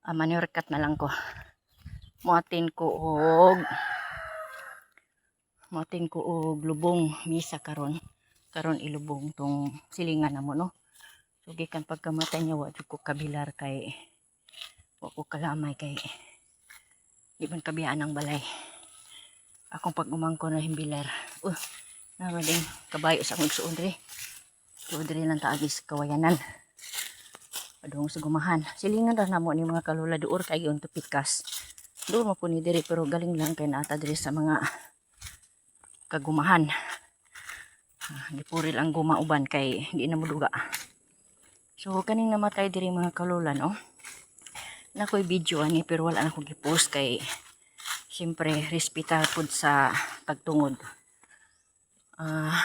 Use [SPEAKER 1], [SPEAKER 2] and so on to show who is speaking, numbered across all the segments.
[SPEAKER 1] Manurkat na lang ko. Muatin ko og lubong misa karon ilubong tong silingan namo no. So gikan pagkamatay niya wa jud ko kabilar kay wa ko kalamay kay di man kabiyaan ang balay. Akong pag-umangko na himbilar. Narading kabayo sa akong igsuon diri. So diri lang taagis kawayanan. Padung sa gumahan. Silingan ra namo ni mga kalula duor kay giun to pikas. Duor mo po ni diri pero galing lang kay naata diri sa mga kagumahan. Gipuril ang gumauban kay di na muduga. So kaning namatay diri mga kalula no. Nakoy video ani pero wala na ko gi-post kay siyempre respetar pud sa pagtungod.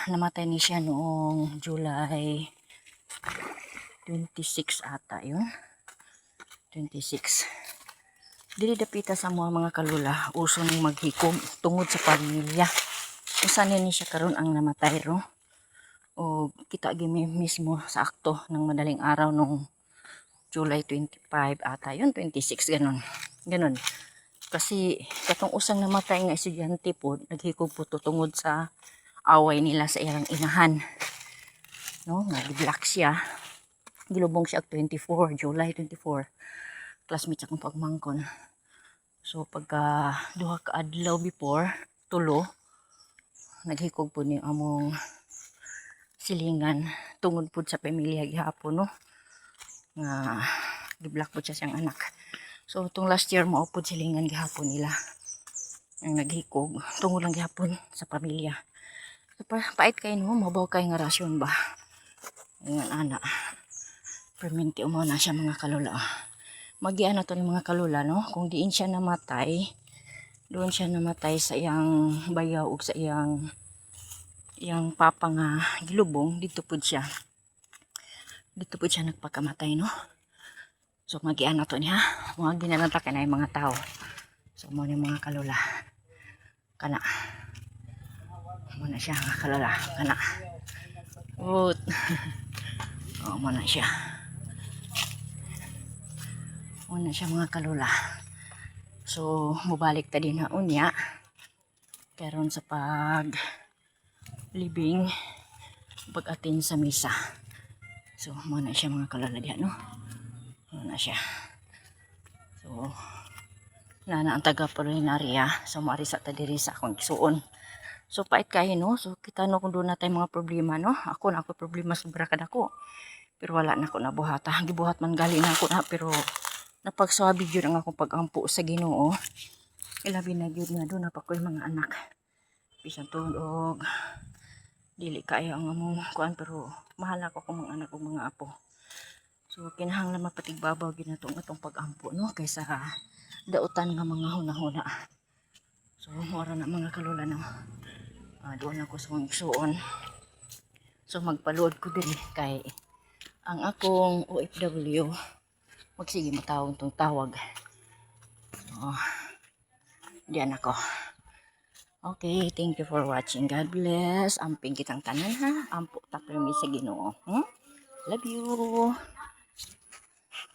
[SPEAKER 1] Namatay ni siya noong July 26 ata yun. 26. Dili dapita sa mga kalula uso ning maghikom tungod sa pamilya. Usan ni siya karon ang namatay ro. O kita gimi mismo sa akto ng madaling araw nung July 25 ata yun, 26 ganon. Kasi katong usang namatay nga estudyante po naghikog po tungod sa away nila sa ilang inahan. No, nag-black siya. Gilubong siya 24, July 24. Classmates akong pagmangkon. So pagka duha ka adlaw before tulo naghikog po ni among silingan tungod po sa pamilya gihapon no. Nga gi-black po siya siyang anak. So itong last year mao po silingan gihapon nila. Ang naghikog tungod lang gihapon sa pamilya. So, pait kay no, mabaw kay nga rasyon ba. Ayan ana. Perminti umaw na siya mga kalula. Magian na to ni mga kalula no. Kung diin siya namatay, doon siya namatay sa iyang bayaw ug sa iyang papa nga gilubong dito pud siya. Dito pud siya nagpakamatay no. So magian na to niya. Mga ginalanta kay na mga tao. So mo ni mga kalula. Kana. Mo na siya mga kalula. Kana. Oh, mo na siya. Mo na siya mga kalula. So mubalik ta din na unya. Karon sa libing pag-atin sa misa. So mo na siya mga kalula diha no. Mo na siya. So na ang taga-Polinaria so marisa ta diri sa akong igsuon. So pait kayo no. So kita no kung doon na tayo mga problema no. Ako na ako problema sobra kadako. Pero wala na ako nabuhata. Gibuhat man gali na ako na pero napagsabi yun ang akong pag-ampo sa Ginoo. Ilabi na yun nga doon na pa ko yung mga anak. Bisan tunog. Dili kayo ang among kuan pero mahal ako kung mga anak o mga apo. So kinahanglan mapatigbabaw ginatong atong pag-ampo no kaysa dautan nga mga hunahuna. So mora na mga kalula no. Doon ako sa igsuon. So magpaluod ko diri kay ang akong OFW magsige matawag tong tawag. So diyan ako. Okay, thank you for watching. God bless. Amping kitang tanan ha. Ampo ta permi sa Ginoo. Love you.